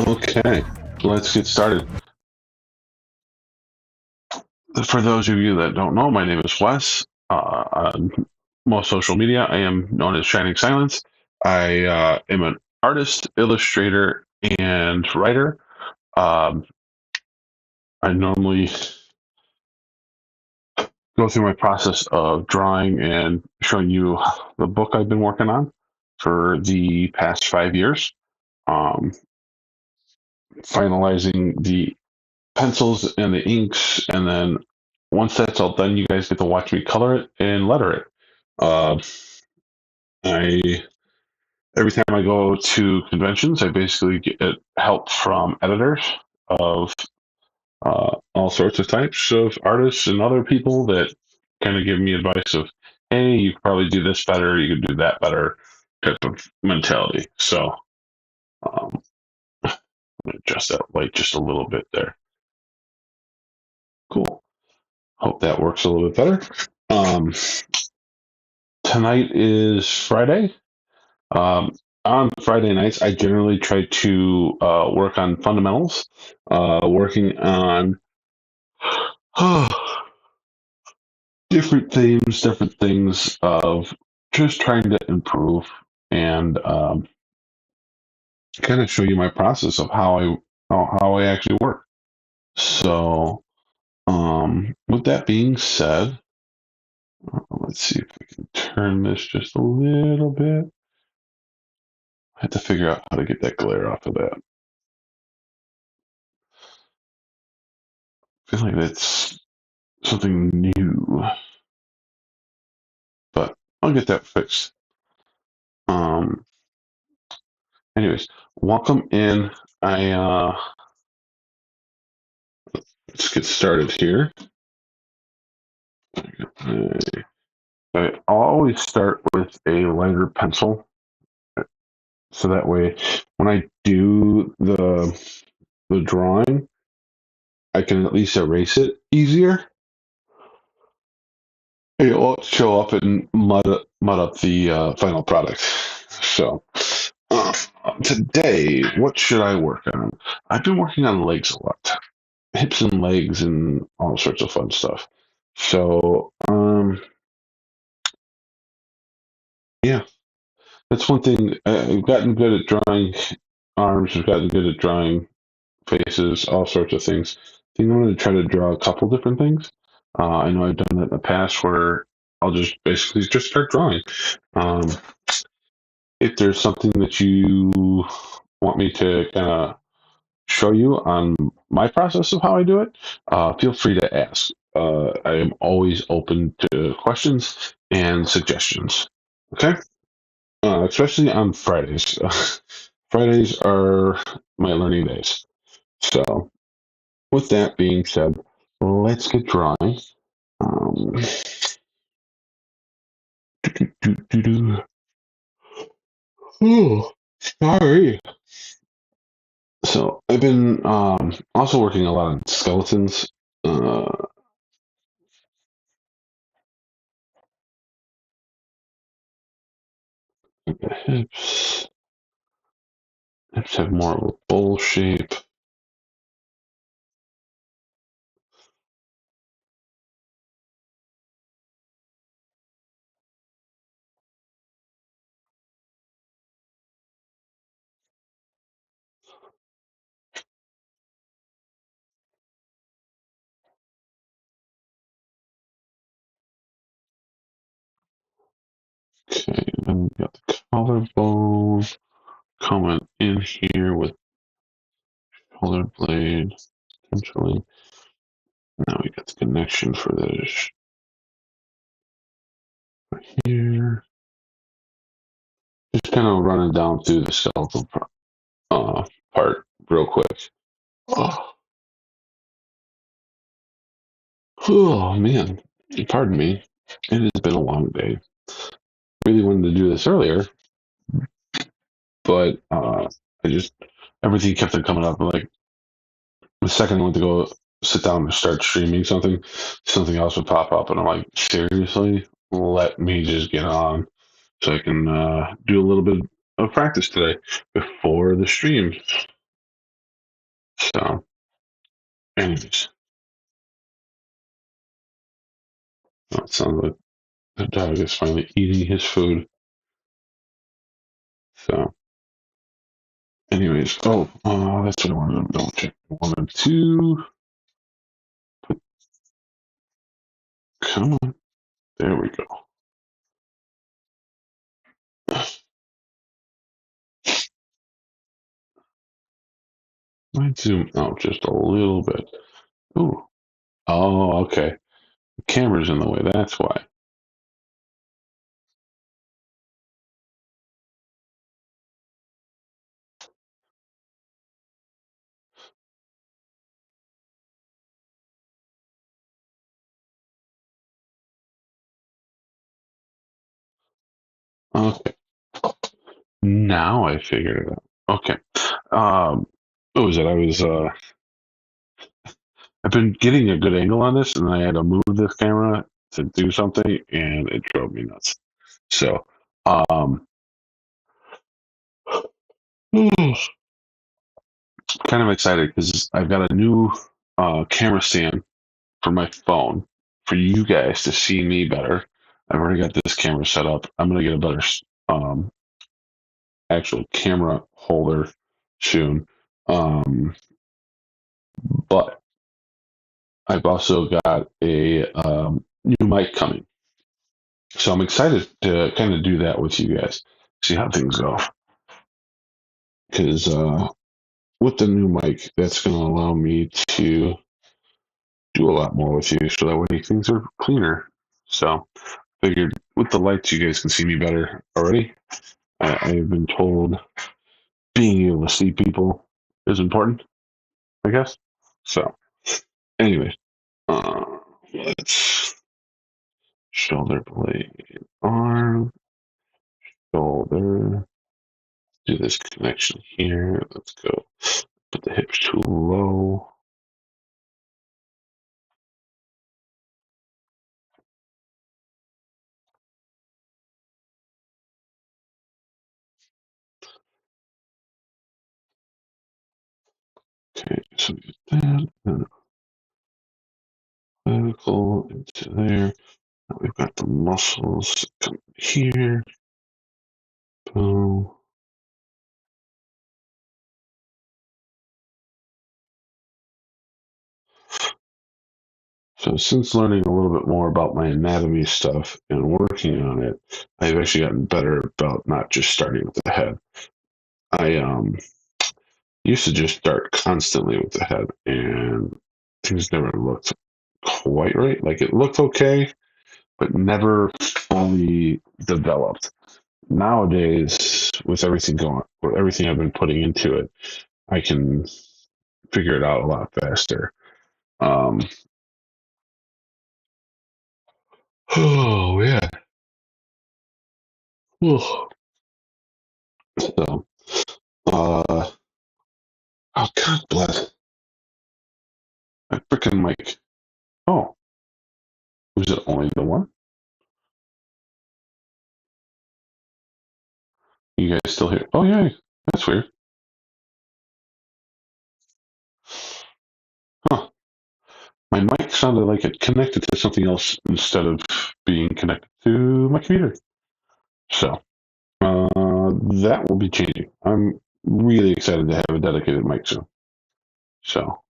Okay, let's get started. For those of you that don't know, my name is Wes. On most social media, I am known as Shining Silence. I am an artist, illustrator, and writer. Um, I normally go through my process of drawing and showing you the book I've been working on for the past 5 years. Um, Finalizing the pencils and the inks, and then once that's all done, you guys get to watch me color it and letter it. Uh, I Every time I go to conventions, I basically get help from editors of all sorts of types of artists and other people that kind of give me advice of, hey, you could probably do this better, you could do that better, type of mentality. So adjust that light just a little bit there. Cool. Hope that works a little bit better. Um, Tonight is Friday. On Friday nights, I generally try to work on fundamentals, working on different themes, different things of just trying to improve and kind of show you my process of how I actually work. So, with that being said, let's see if we can turn this just a little bit. I have to figure out how to get that glare off of that. I feel like that's something new, but I'll get that fixed. Um, Anyways, welcome in. I Let's get started here. I always start with a lighter pencil, so that way when I do the drawing, I can at least erase it easier. It won't show up and mud up the final product. So uh, today, what should I work on? I've been working on legs a lot, hips and legs, and all sorts of fun stuff. So yeah, that's one thing. I've gotten good at drawing arms. I've gotten good at drawing faces, all sorts of things. I think I'm going to try to draw a couple different things. I know I've done that in the past where I'll just basically just start drawing. Um, if there's something that you want me to kind of show you on my process of how I do it, feel free to ask. I am always open to questions and suggestions. Okay? Especially on Fridays. Fridays are my learning days. So, with that being said, let's get drawing. Um, Oh, sorry. So, I've been also working a lot on skeletons. The hips. Hips have more of a bowl shape. Okay, then we got the collarbone coming in here with shoulder blade, potentially. Now we got the connection for this right here. Just kind of running down through the skeletal part real quick. Oh, oh man, pardon me. It has been a long day. Really wanted to do this earlier, but I just everything kept on coming up. Like the second I went to go sit down and start streaming something, something else would pop up, and I'm like, seriously, let me just get on so I can do a little bit of practice today before the stream. So, anyways, that sounds like the dog is finally eating his food. So, anyways, that's what I wanted to double check. I wanted to come on. There we go. Might zoom out just a little bit. Ooh. Oh, okay. The camera's in the way. That's why. Okay. Now I figured it out. Okay. What was it? I've been getting a good angle on this, and I had to move this camera to do something, and it drove me nuts. So, kind of excited because I've got a new camera stand for my phone for you guys to see me better. I've already got this camera set up. I'm gonna get a better um, actual camera holder soon. Um, but I've also got a new mic coming. So I'm excited to kind of do that with you guys, see how things go. Because with the new mic, that's going to allow me to do a lot more with you, so that way things are cleaner. So figured with the lights, you guys can see me better already. I've been told being able to see people is important, I guess. So, anyways, uh, let's shoulder blade, arm, shoulder. Do this connection here. Let's go. Put the hips too low. Okay, so we get that. And clavicle into there. Now we've got the muscles come here. Boom. So since learning a little bit more about my anatomy stuff and working on it, I've actually gotten better about not just starting with the head. I used to just start constantly with the head, and things never looked quite right. Like it looked okay, but never fully developed. Nowadays, with everything I've been putting into it, I can figure it out a lot faster. Um, oh yeah. Ugh. So, uh, oh God bless my freaking mic. Oh, was it only the one? You guys still here? Oh yeah, that's weird. Huh. My mic sounded like it connected to something else instead of being connected to my computer. So, that will be changing. I'm really excited to have a dedicated mic soon. So,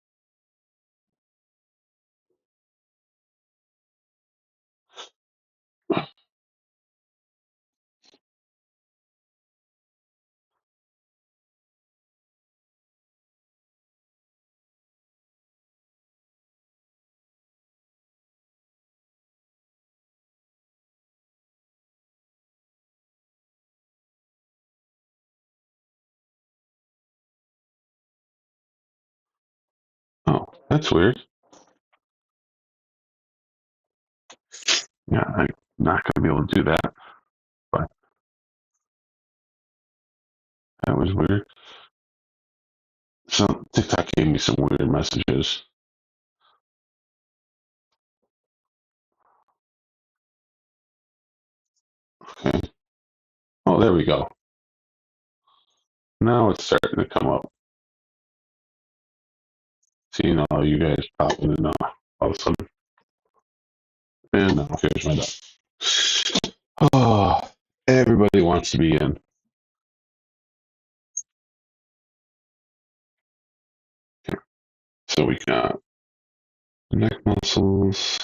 oh, that's weird. Yeah, I'm not going to be able to do that, but that was weird. So, TikTok gave me some weird messages. Okay. Oh, there we go. Now it's starting to come up. seeing all you guys popping in all of a sudden. And now here's my dog. Oh, everybody wants to be in. Okay. So we got neck muscles.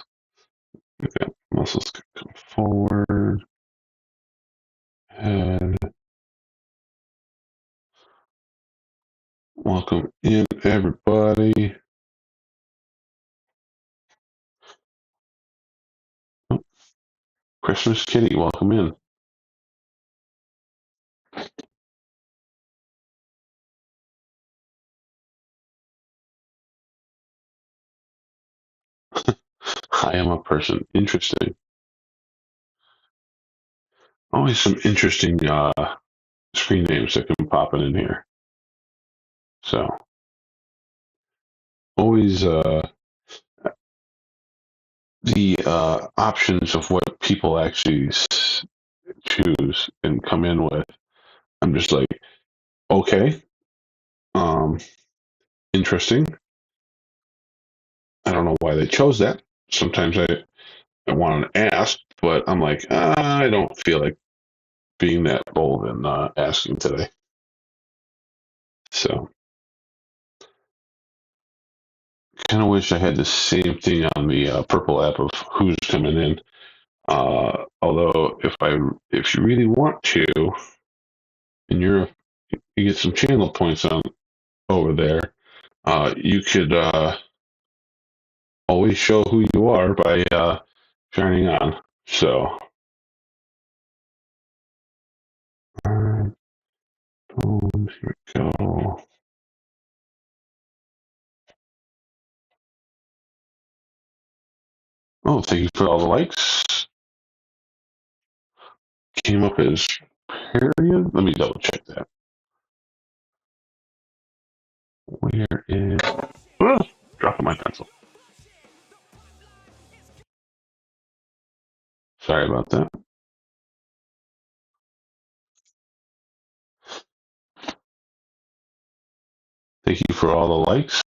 We got muscles come forward. Head. Welcome in, everybody. Oh, Christmas Kitty, welcome in. I am a person. Interesting. Always some interesting screen names that can pop in here. So always the options of what people actually choose and come in with. I'm just like, okay, um, interesting. I don't know why they chose that. Sometimes I want to ask, but I'm like, I don't feel like being that bold and asking today. So kind of wish I had the same thing on the purple app of who's coming in. Although if you really want to, and you get some channel points on over there, you could always show who you are by shining on. So, here we go. Oh, thank you for all the likes. Came up as period. Let me double check that. Where is? Oh, dropping my pencil. Sorry about that. Thank you for all the likes.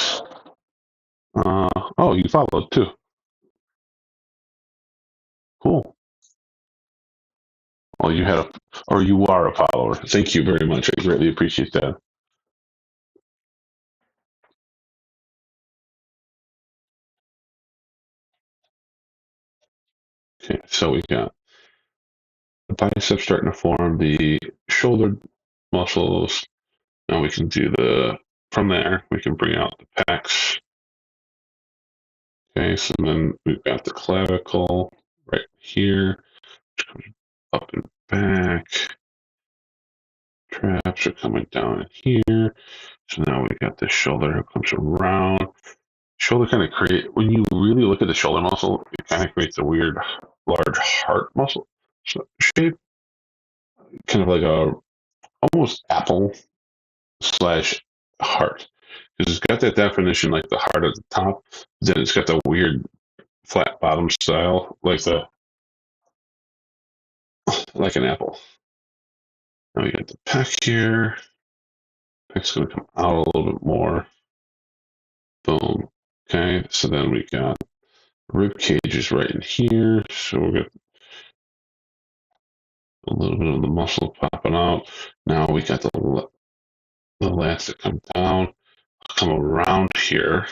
Oh, you followed too. Cool. Well, you are a follower. Thank you very much. I greatly appreciate that. Okay, so we got the biceps starting to form, the shoulder muscles. Now we can do from there, we can bring out the pecs. Okay, so then we've got the clavicle right here, which comes up and back. Traps are coming down in here. So now we got the shoulder who comes around. Shoulder kind of when you really look at the shoulder muscle, it kind of creates a weird large heart muscle shape, kind of like a almost apple slash heart. Because it's got that definition like the heart at the top, then it's got the weird flat bottom style, like an apple. Now we got the pec here. Pec's gonna come out a little bit more. Boom. Okay, so then we got rib cage is right in here. So we got a little bit of the muscle popping out. Now we got the lats that come down, come around here.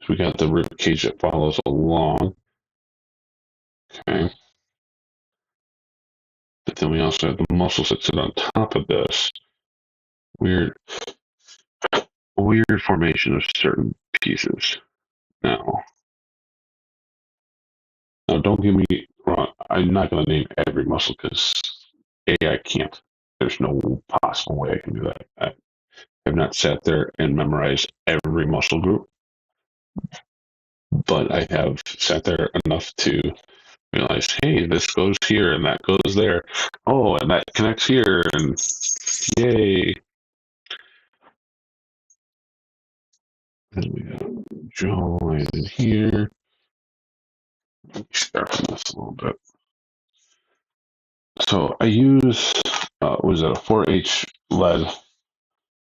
So we got the rib cage that follows along. Okay. But then we also have the muscles that sit on top of this. Weird, weird formation of certain pieces. Now, don't get me wrong. I'm not going to name every muscle because I can't. There's no possible way I can do that. I have not sat there and memorized every muscle group, but I have sat there enough to realize, hey, this goes here and that goes there. Oh, and that connects here, and yay. And we got jawline in here. Start from this a little bit. So I use was it a 4H lead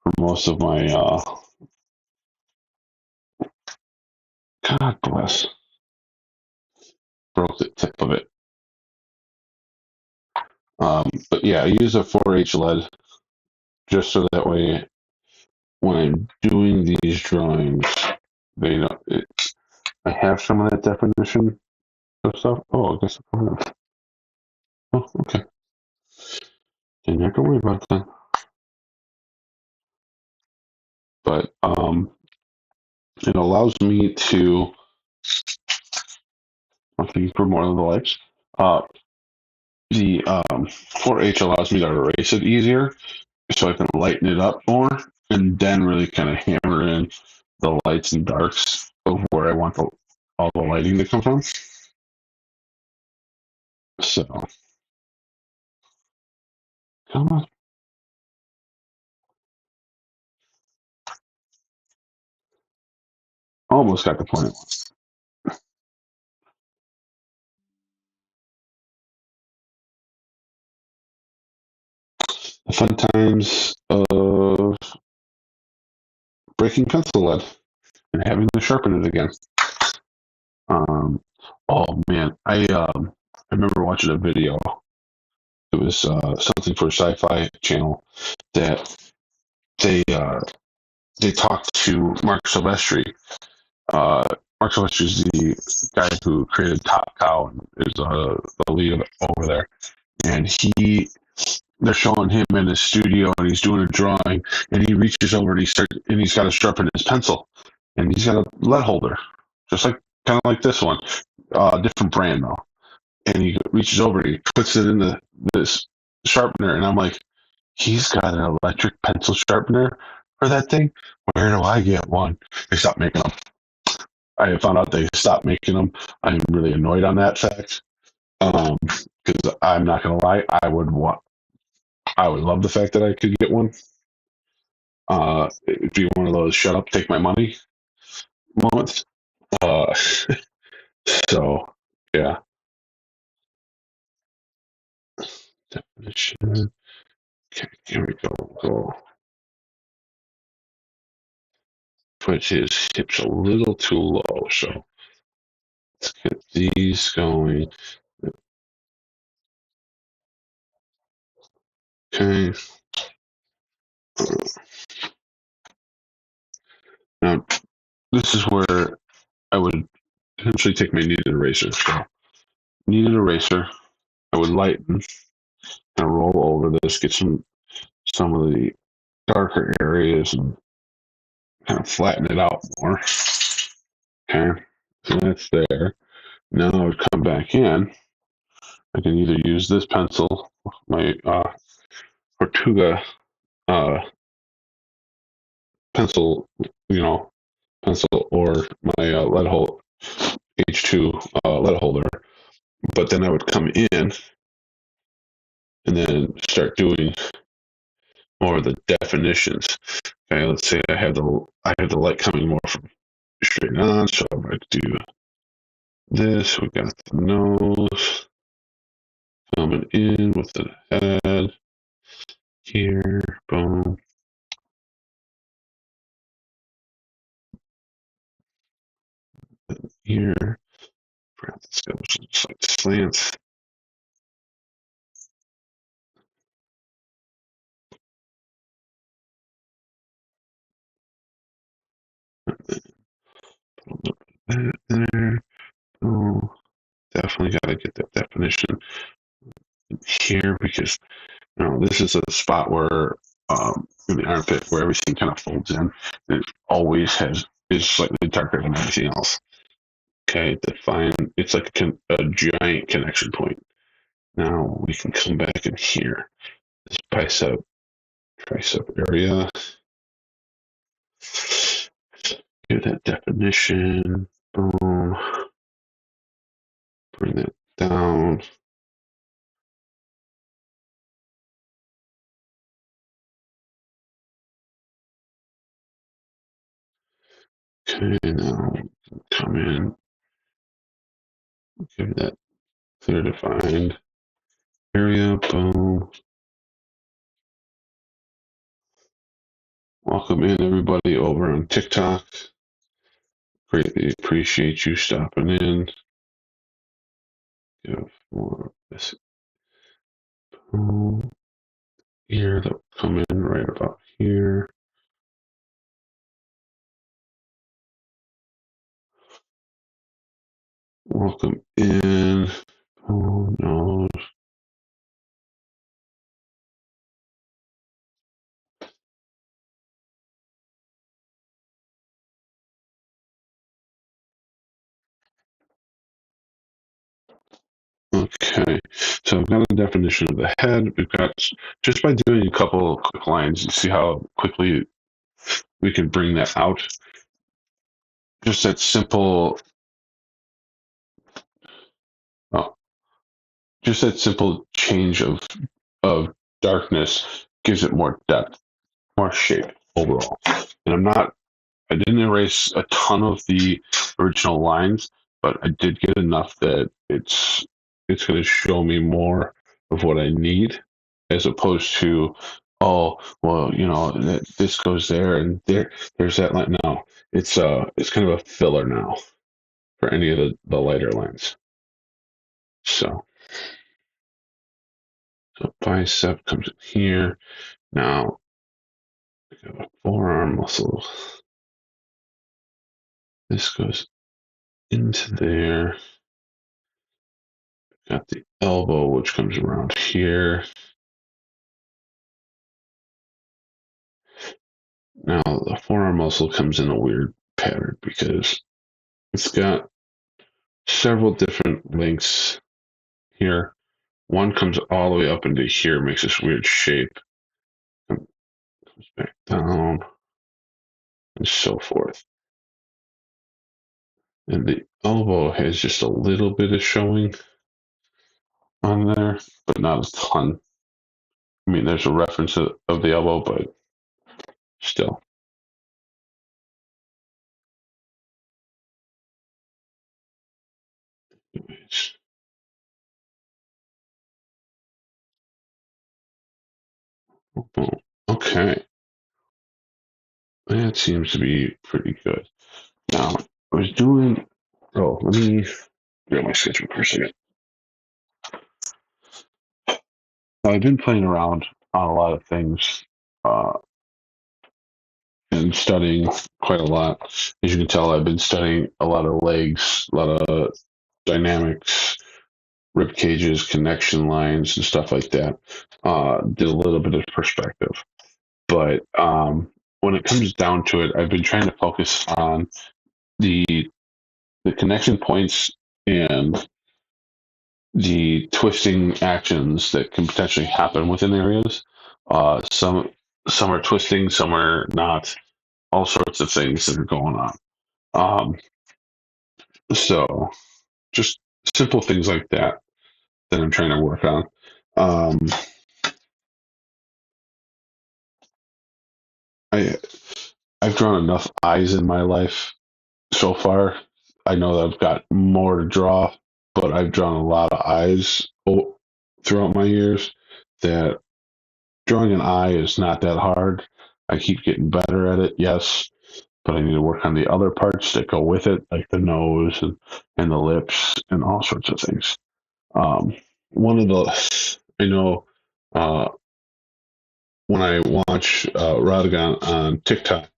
for most of my God bless. Broke the tip of it. But yeah, I use a 4H lead just so that way when I'm doing these drawings, they know I have some of that definition of stuff. Oh, I guess. Oh, okay. Didn't have to worry about that. But it allows me to. Looking for more of the lights. Uh, the 4H allows me to erase it easier, so I can lighten it up more, and then really kind of hammer in the lights and darks of where I want all the lighting to come from. So, come on. Almost got the point. The fun times of breaking pencil lead and having to sharpen it again. Um, oh man, I remember watching a video. It was something for Sci-Fi Channel that they talked to Mark Silvestri. Uh, Mark Silvestri is the guy who created Top Cow and is the lead over there. And they're showing him in his studio and he's doing a drawing and he reaches over and he's got to sharpen his pencil and he's got a lead holder, just like kind of like this one, different brand though. And he reaches over and he puts it in this sharpener and I'm like, he's got an electric pencil sharpener for that thing. Where do I get one? They stopped making them. I found out they stopped making them. I'm really annoyed on that fact. Because I'm not gonna lie, I would love the fact that I could get one. It'd be one of those shut up, take my money moments. Uh, so yeah, definition. Okay, here we go. Go. Put his hips a little too low. So let's get these going. Okay. Now this is where I would potentially take my kneaded eraser. So kneaded eraser, I would lighten and roll over this, get some of the darker areas and kind of flatten it out more. Okay, so that's there. Now I would come back in. I can either use this pencil, my Tortuga uh, pencil, you know, pencil, or my lead hold H2 lead holder. But then I would come in and then start doing more of the definitions. Okay, let's say I have the light coming more from straight on, so I might do this. We got the nose coming in with the head here, boom, here. Let's go like slants. That there. Oh, definitely got to get that definition here because this is a spot where in the armpit where everything kind of folds in. It always is slightly darker than everything else. Okay, define. It's like a giant connection point. Now we can come back in here. This tricep area. Give that definition. Boom. Bring that down. Okay, now come in. Give that clear defined area. Boom. Welcome in everybody over on TikTok. Greatly appreciate you stopping in. Give more of this here that will come in right about here. Welcome in. Oh no. Okay, so I've got a definition of the head. We've got, just by doing a couple of quick lines, you see how quickly we can bring that out. Just that simple, oh, just that simple change of darkness gives it more depth, more shape overall. And I didn't erase a ton of the original lines, but I did get enough that it's going to show me more of what I need, as opposed to, oh well, this goes there and there's that line. No, it's kind of a filler now for any of the lighter lines. So bicep comes in here. Now we got a forearm muscle. This goes into there. Got the elbow, which comes around here. Now the forearm muscle comes in a weird pattern because it's got several different links here. One comes all the way up into here, makes this weird shape, and comes back down, and so forth. And the elbow has just a little bit of showing on there, but not a ton. I mean, there's a reference of the elbow, but still. Anyways. Oh, okay. That seems to be pretty good. Now, I was doing. Oh, let me grab my sketchbook for a second. I've been playing around on a lot of things uh, and studying quite a lot. As you can tell, I've been studying a lot of legs, a lot of dynamics, rib cages, connection lines, and stuff like that. Did a little bit of perspective. But when it comes down to it, I've been trying to focus on the the connection points and the twisting actions that can potentially happen within areas. Some are twisting, some are not. All sorts of things that are going on. Um, so just simple things like that I'm trying to work on. Um, I I've drawn enough eyes in my life so far. I know that I've got more to draw, but I've drawn a lot of eyes throughout my years. That drawing an eye is not that hard. I keep getting better at it, yes, but I need to work on the other parts that go with it, like the nose and the lips and all sorts of things. One of the, I know, uh, when I watch Radagon on TikTok,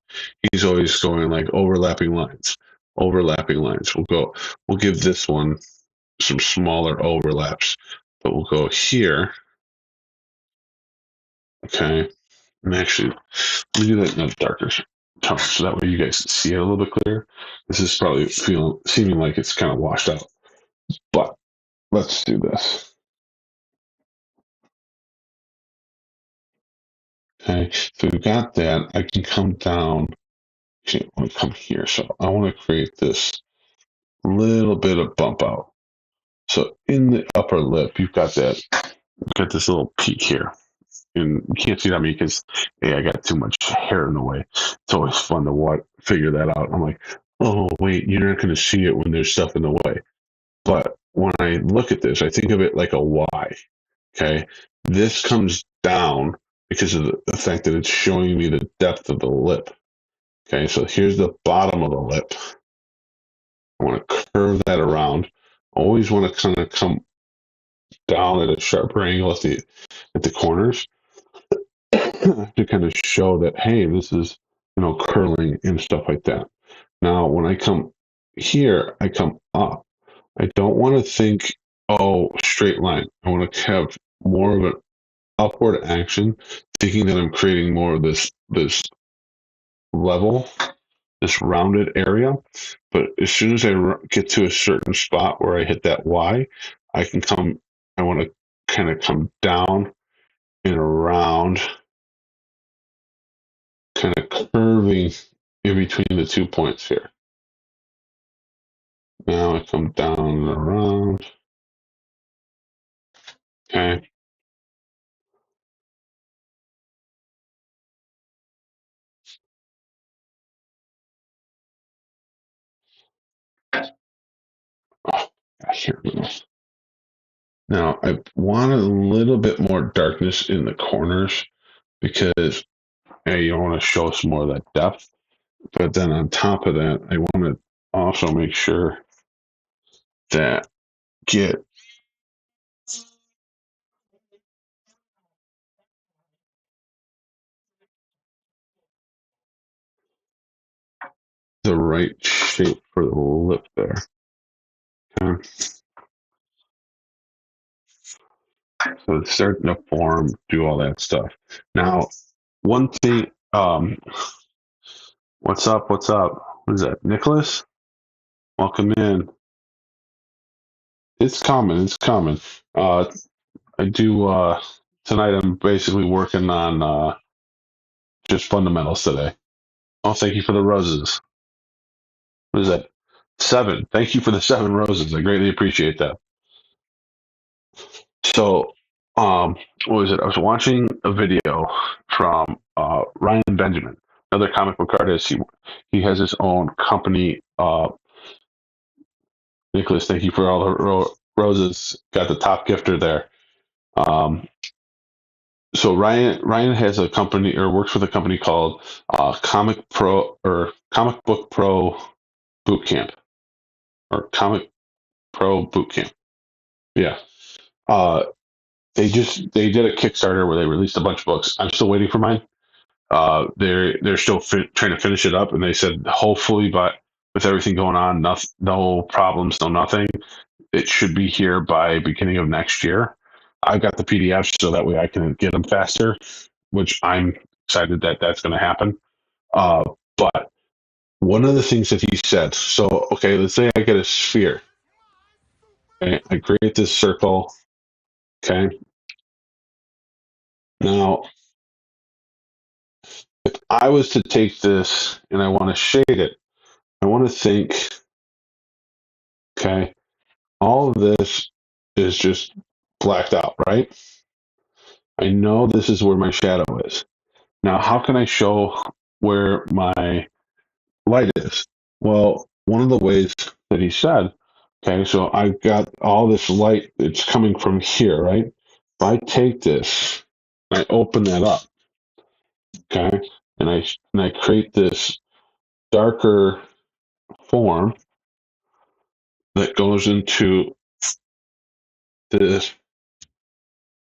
he's always going like overlapping lines, overlapping lines. We'll give this one some smaller overlaps, but we'll go here, okay, and actually, let me do that in a darker tone so that way you guys see it a little bit clearer. This is probably seeming like it's kind of washed out, but let's do this. Okay, so we've got that. I can come down. Actually, I want to come here. So I want to create this little bit of bump out. So in the upper lip, you've got this little peak here. And you can't see that on me because, hey, I got too much hair in the way. It's always fun to figure that out. I'm like, oh, wait, you're not going to see it when there's stuff in the way. But when I look at this, I think of it like a Y. Okay. This comes down because of the fact that it's showing me the depth of the lip. Okay. So here's the bottom of the lip. I want to curve that around. Always want to kind of come down at a sharper angle at the corners to kind of show that, hey, this is, curling and stuff like that. Now, when I come here, I come up. I don't want to think, oh, straight line. I want to have more of an upward action, thinking that I'm creating more of this level, this rounded area. But as soon as I get to a certain spot where I hit that Y, I can come. I want to kind of come down and around, kind of curving in between the 2 points here. Now I come down and around. Okay. Oh, here we go. Now I want a little bit more darkness in the corners because, hey, you want to show some more of that depth. But then on top of that, I want to also make sure that get the right shape for the lip there. Okay. So it's starting to form, do all that stuff. Now, one thing, what's up? What's up? What is that? Nicholas? Welcome in. It's common. It's common. I do, tonight I'm basically working on just fundamentals today. Oh, thank you for the roses. What is that? 7. Thank you for the 7 roses. I greatly appreciate that. So, what was it? I was watching a video from Ryan Benjamin, another comic book artist. He has his own company. Nicholas, thank you for all the roses. Got the top gifter there. Um, so Ryan has a company or works with a company called Comic Book Pro Boot Camp or Comic Pro Boot Camp. Yeah. Uh, they did a Kickstarter where they released a bunch of books. I'm still waiting for mine. They're still trying to finish it up, and they said hopefully, but with everything going on, no problems, no nothing, it should be here by beginning of next year. I've got the PDFs so that way I can get them faster, which I'm excited that that's going to happen. But one of the things that he said, so okay, let's say I get a sphere, okay? I create this circle, okay. Now, if I was to take this and I want to shade it, I want to think, okay, all of this is just blacked out, right? I know this is where my shadow is. Now, how can I show where my light is? Well, one of the ways that he said, okay, so I've got all this light that's coming from here, right? If I take this, I open that up, okay, and I create this darker form that goes into this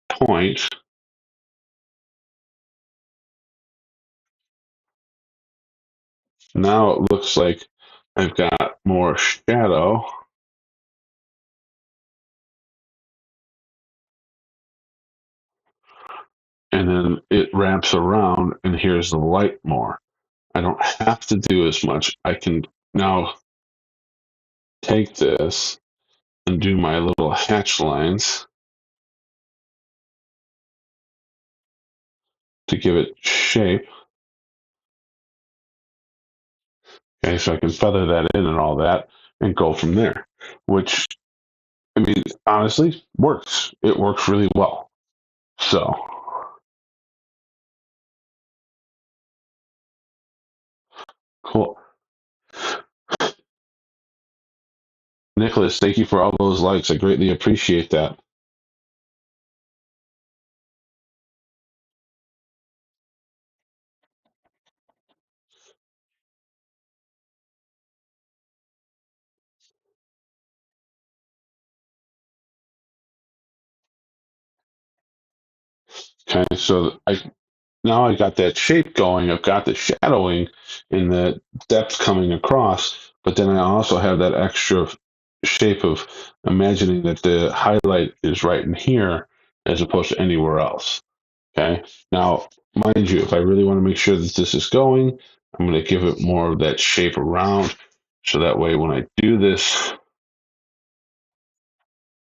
point. Now it looks like I've got more shadow, and then it wraps around, and here's the light more. I don't have to do as much. I can now take this and do my little hatch lines to give it shape. Okay, so I can feather that in and all that and go from there, which, I mean, honestly, works. It works really well. So, cool. Nicholas, thank you for all those likes. I greatly appreciate that. Okay, so now I got that shape going. I've got the shadowing and the depth coming across, but then I also have that extra shape of imagining that the highlight is right in here as opposed to anywhere else. Okay. Now, mind you, if I really want to make sure that this is going, I'm going to give it more of that shape around. So that way, when I do this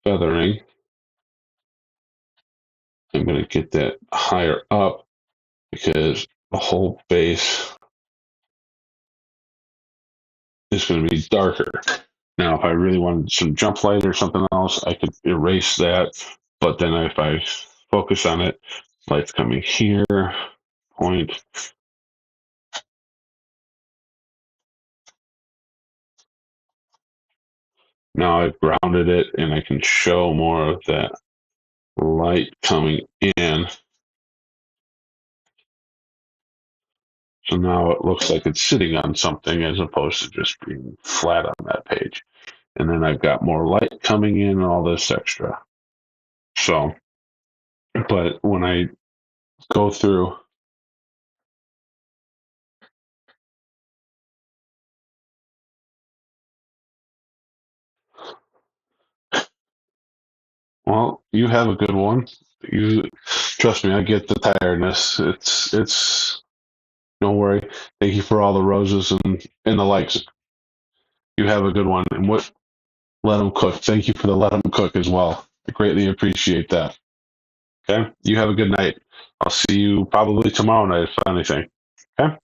feathering, I'm going to get that higher up because the whole base is going to be darker. Now, if I really wanted some jump light or something else, I could erase that. But then if I focus on it, light's coming here, point. Now I've grounded it and I can show more of that light coming in. So now it looks like it's sitting on something as opposed to just being flat on that page. And then I've got more light coming in and all this extra. So, but when I go through, well, you have a good one. You trust me, I get the tiredness. It's don't worry. Thank you for all the roses and the likes. You have a good one. And what let them cook. Thank you for the let them cook as well. I greatly appreciate that. Okay. You have a good night. I'll see you probably tomorrow night if anything. Okay.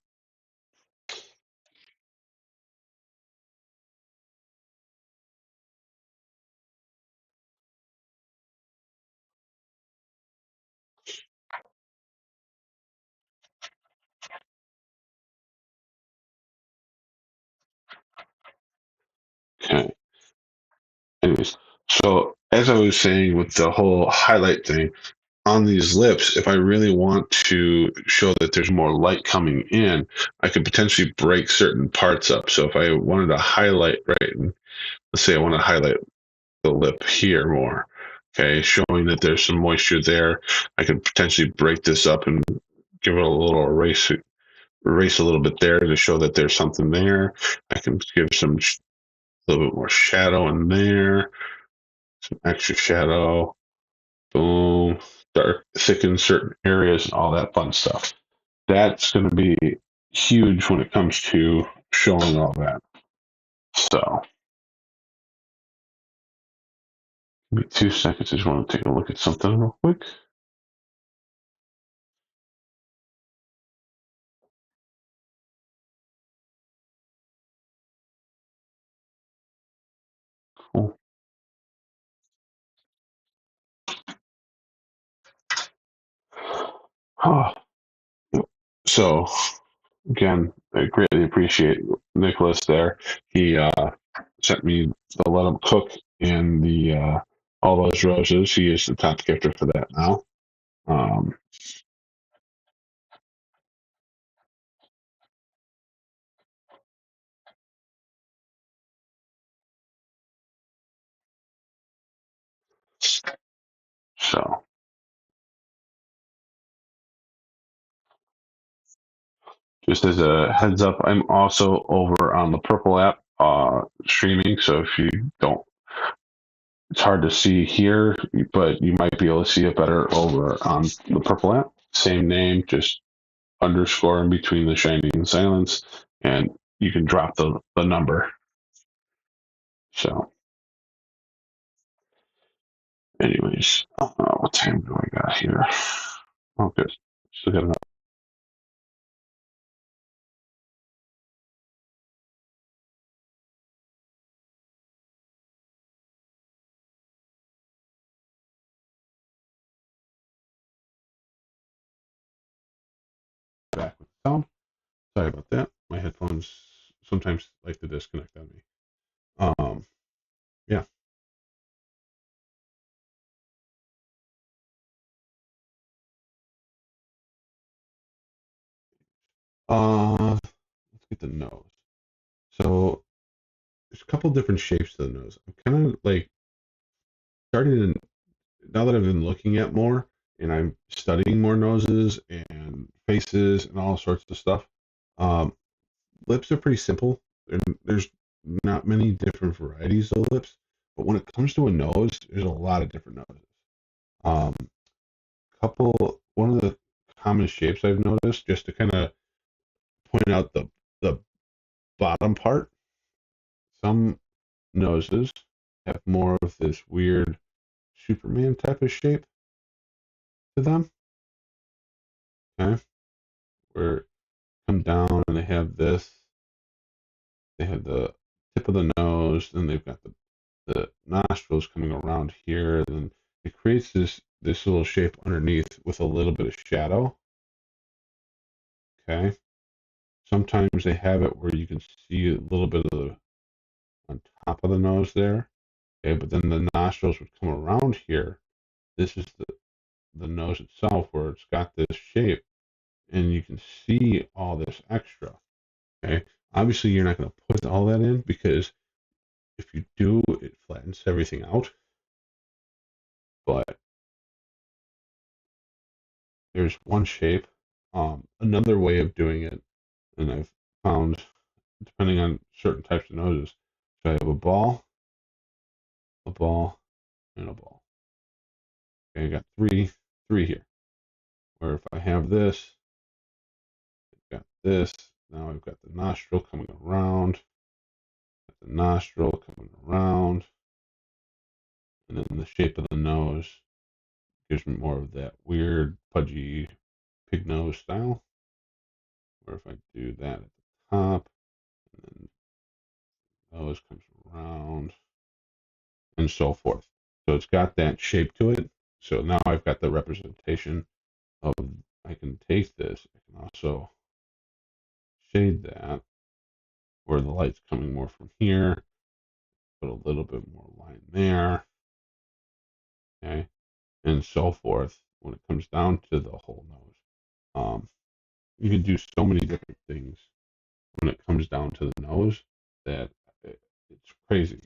Okay. Anyways, so as I was saying with the whole highlight thing on these lips, if I really want to show that there's more light coming in, I could potentially break certain parts up. So if I wanted to highlight, right, and let's say I want to highlight the lip here more, okay, showing that there's some moisture there, I could potentially break this up and give it a little erase a little bit there to show that there's something there. I can give some a little bit more shadow in there, some extra shadow, boom, dark, thicken certain areas and all that fun stuff. That's going to be huge when it comes to showing all that. So, give me 2 seconds. I just want to take a look at something real quick. Cool. Oh, so, again, I greatly appreciate Nicholas there. He sent me the Let Him Cook and the all those roses. He is the top gifter for that now. Um, so just as a heads up, I'm also over on the Purple app streaming. So if you don't, it's hard to see here, but you might be able to see it better over on the Purple app. Same name, just underscore in between the shining and silence, and you can drop the number. So, anyways, what time do I got here? Oh, good. Still got enough back with the sound. Sorry about that. My headphones sometimes like to disconnect on me. Yeah. Let's get the nose. So there's a couple different shapes to the nose. I'm kind of like starting to, now that I've been looking at more. and I'm studying more noses and faces and all sorts of stuff. Um, Lips are pretty simple. There's not many different varieties of lips, but when it comes to a nose, there's a lot of different noses. Um, One of the common shapes I've noticed, just to kind of point out the bottom part, some noses have more of this weird Superman type of shape to them. Okay, where it come down and they have this. They have the tip of the nose, and they've got the nostrils coming around here, and then it creates this little shape underneath with a little bit of shadow. Okay, sometimes they have it where you can see a little bit of the on top of the nose there. Okay, but then the nostrils would come around here. This is the nose itself where it's got this shape, and you can see all this extra. Okay, obviously you're not going to put all that in because if you do, it flattens everything out. But there's one shape. Another way of doing it, and I've found, depending on certain types of noses, so I have a ball, and a ball. Okay, I got three here. Where if I have this, I've got this. Now I've got the nostril coming around, got the nostril coming around, and then the shape of the nose gives me more of that weird, pudgy pig nose style. Where if I do that at the top, and then nose comes around, and so forth. So it's got that shape to it. So now I've got the representation of, I can take this, I can also shade that where the light's coming more from here, put a little bit more line there, okay, and so forth when it comes down to the whole nose. You can do so many different things when it comes down to the nose that it's crazy.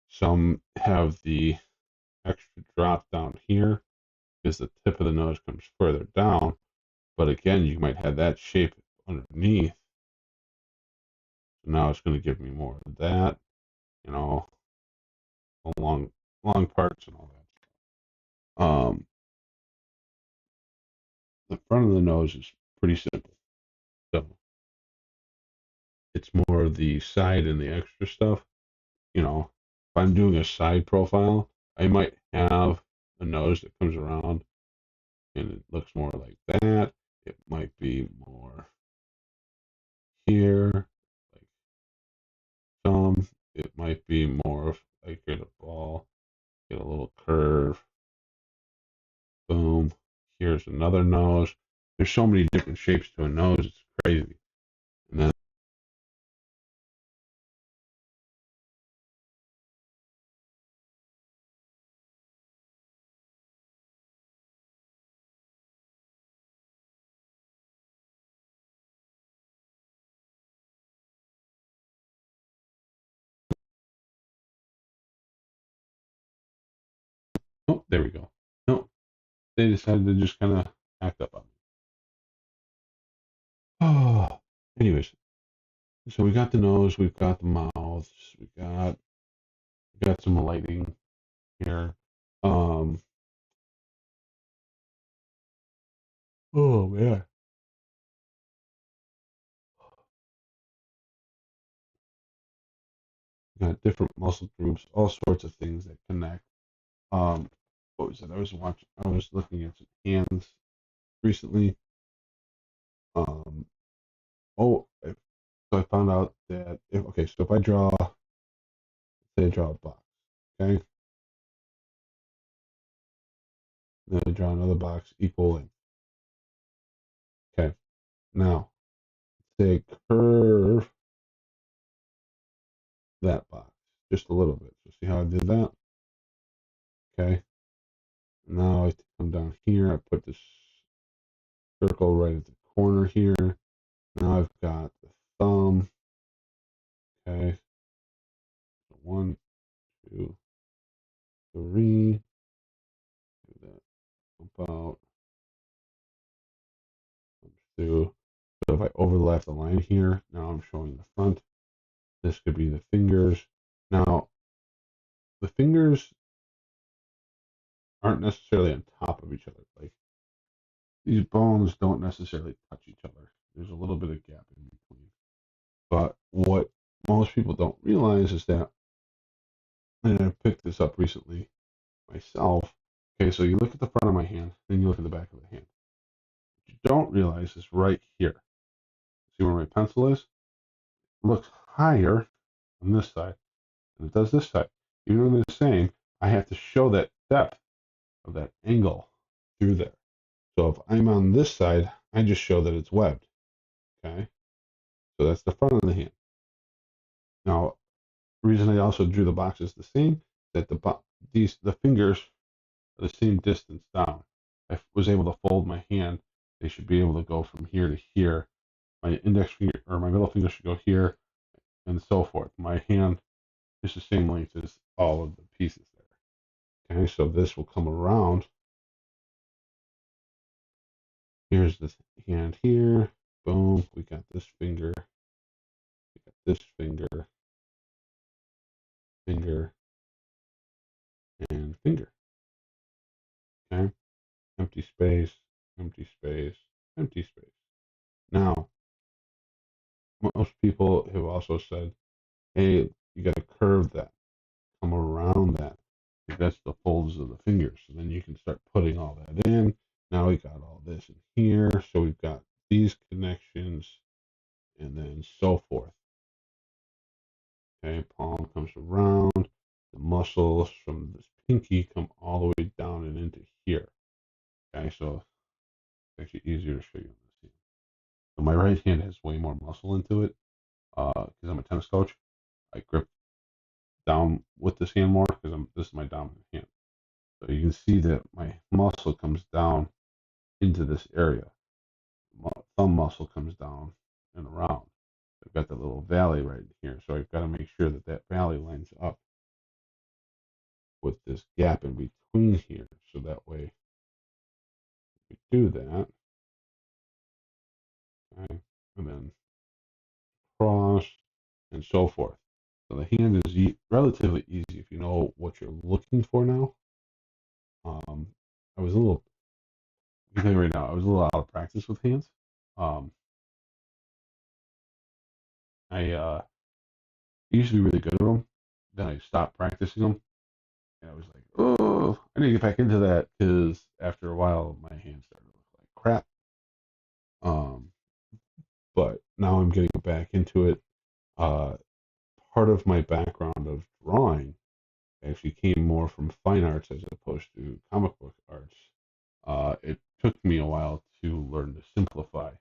Some have the extra drop down here because the tip of the nose comes further down. But again, you might have that shape underneath. So now it's going to give me more of that, you know, long, long parts and all that. The front of the nose is pretty simple. So it's more the side and the extra stuff. If I'm doing a side profile, I might have a nose that comes around and it looks more like that. It might be more here, like some. It might be more of I get a ball, get a little curve, boom. Here's another nose. There's so many different shapes to a nose. It's crazy. And then, oh, there we go. No, they decided to just kind of act up on me. Oh, anyways, so we got the nose, we've got the mouth, we got some lighting here. Um, oh man, we got different muscle groups, all sorts of things that connect. Um, what was it? I was looking at some hands recently. Um, oh, so I found out that so if I draw, say I draw a box, okay, then I draw another box equal length. Okay, now say curve that box just a little bit. So see how I did that? Okay. Now I come down here. I put this circle right at the corner here. Now I've got the thumb. Okay. One, two, three. Do that. Bump out. through. So if I overlap the line here, now I'm showing the front. This could be the fingers. Now, the fingers aren't necessarily on top of each other. Like these bones don't necessarily touch each other. There's a little bit of gap in between. But what most people don't realize is that, and I picked this up recently myself. Okay, so you look at the front of my hand, then you look at the back of the hand. What you don't realize is right here. See where my pencil is? It looks higher on this side than it does this side. Even though they're the same, I have to show that depth of that angle through there. So if I'm on this side, I just show that it's webbed. Okay, so that's the front of the hand. Now, the reason I also drew the boxes the same, that the fingers are the same distance down. I was able to fold my hand. They should be able to go from here to here. My index finger or my middle finger should go here, and so forth. My hand is the same length as all of the pieces there. Okay, so this will come around. Here's the hand here. Boom. We got this finger. We got this finger, finger, and finger. Okay. Empty space, empty space, empty space. Now, most people have also said, hey, you got to curve that, come around that. That's the folds of the fingers. So then you can start putting all that in. Now we got all this in here. So we've got these connections and then so forth. Okay, palm comes around. The muscles from this pinky come all the way down and into here. Okay, so it's actually easier to show you on this hand. So my right hand has way more muscle into it because I'm a tennis coach. I grip down with this hand more because this is my dominant hand. So you can see that my muscle comes down into this area. Thumb muscle comes down and around. I've got the little valley right here, so I've got to make sure that that valley lines up with this gap in between here, so that way we do that, okay, and then cross and so forth. So the hand is relatively easy if you know what you're looking for now. I was a little, I can tell you right now, I was a little out of practice with hands. Um, I used to be really good at them. Then I stopped practicing them, and I was like, oh, I need to get back into that because after a while, my hands started to look like crap. Um, but now I'm getting back into it. Uh, Part of my background of drawing actually came more from fine arts as opposed to comic book arts. It took me a while to learn to simplify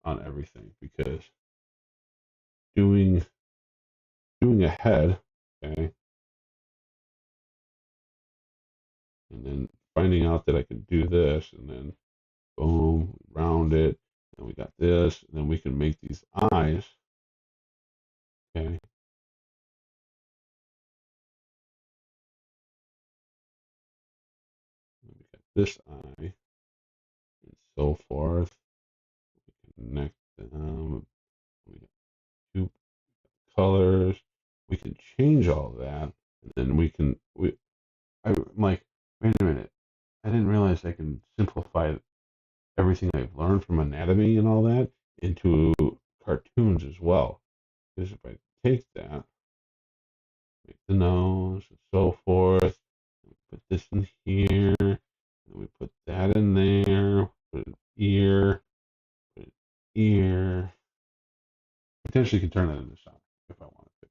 on everything because doing doing a head, okay, and then finding out that I can do this, and then boom, round it, and we got this, and then we can make these eyes, okay, and we got this eye, and so forth. We connect them. We got two colors. We can change all that, and then I'm like, wait a minute, I didn't realize I can simplify everything I've learned from anatomy and all that into cartoons as well. Because if I take that, make the nose and so forth, put this in here, and we put that in there, put an ear, put an ear. Potentially can turn that into something if I wanted to.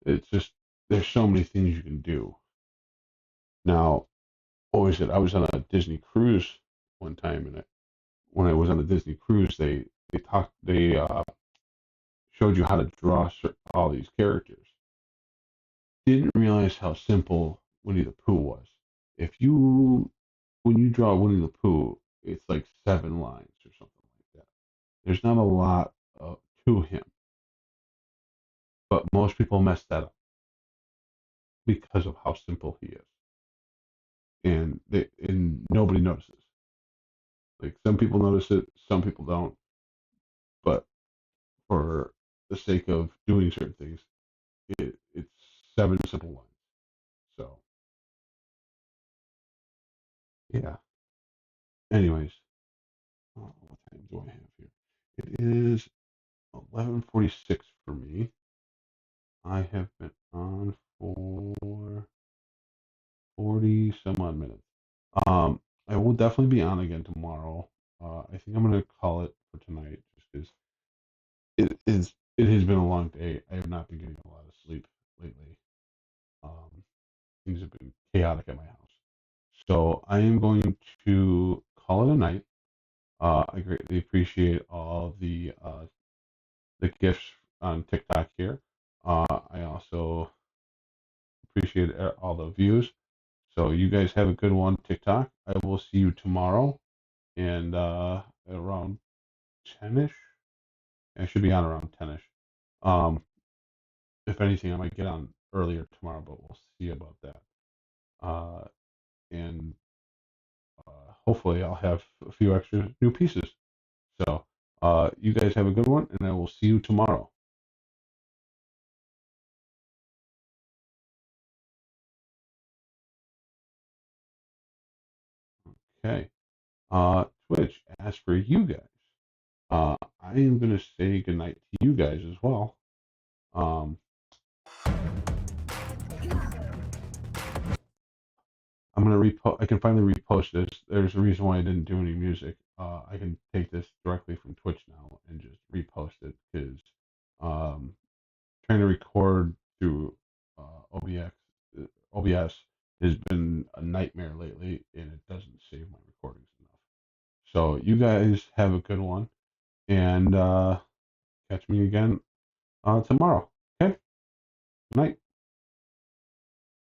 It's just there's so many things you can do. Now, what was it? I was on a Disney cruise one time, and when I was on a Disney cruise, they showed you how to draw all these characters. Didn't realize how simple Winnie the Pooh was. If you when you draw Winnie the Pooh, it's like 7 lines or something like that. There's not a lot to him, but most people mess that up because of how simple he is, and nobody notices. Like some people notice it, some people don't. for the sake of doing certain things. It's seven simple lines. So yeah. Anyways, what time do I have here? It is 11:46 for me. I have been on for 40 some odd minutes. Um, I will definitely be on again tomorrow. I think I'm gonna call it for tonight, just because it has been a long day. I have not been getting a lot of sleep lately. Um, Things have been chaotic at my house. So I am going to call it a night. I greatly appreciate all the gifts on TikTok here. I also appreciate all the views. So you guys have a good one, TikTok. I will see you tomorrow and around 10ish. I should be on around 10ish. Um, if anything, I might get on earlier tomorrow, but we'll see about that. Uh, and hopefully, I'll have a few extra new pieces. So, you guys have a good one, and I will see you tomorrow. Okay. Twitch, as for you guys, I am going to say goodnight to you guys as well. Um, I'm gonna repost. I can finally repost this. There's a reason why I didn't do any music. I can take this directly from Twitch now and just repost it because um, trying to record through OBX, OBS has been a nightmare lately, and it doesn't save my recordings enough. So you guys have a good one, and catch me again tomorrow. Okay, good night.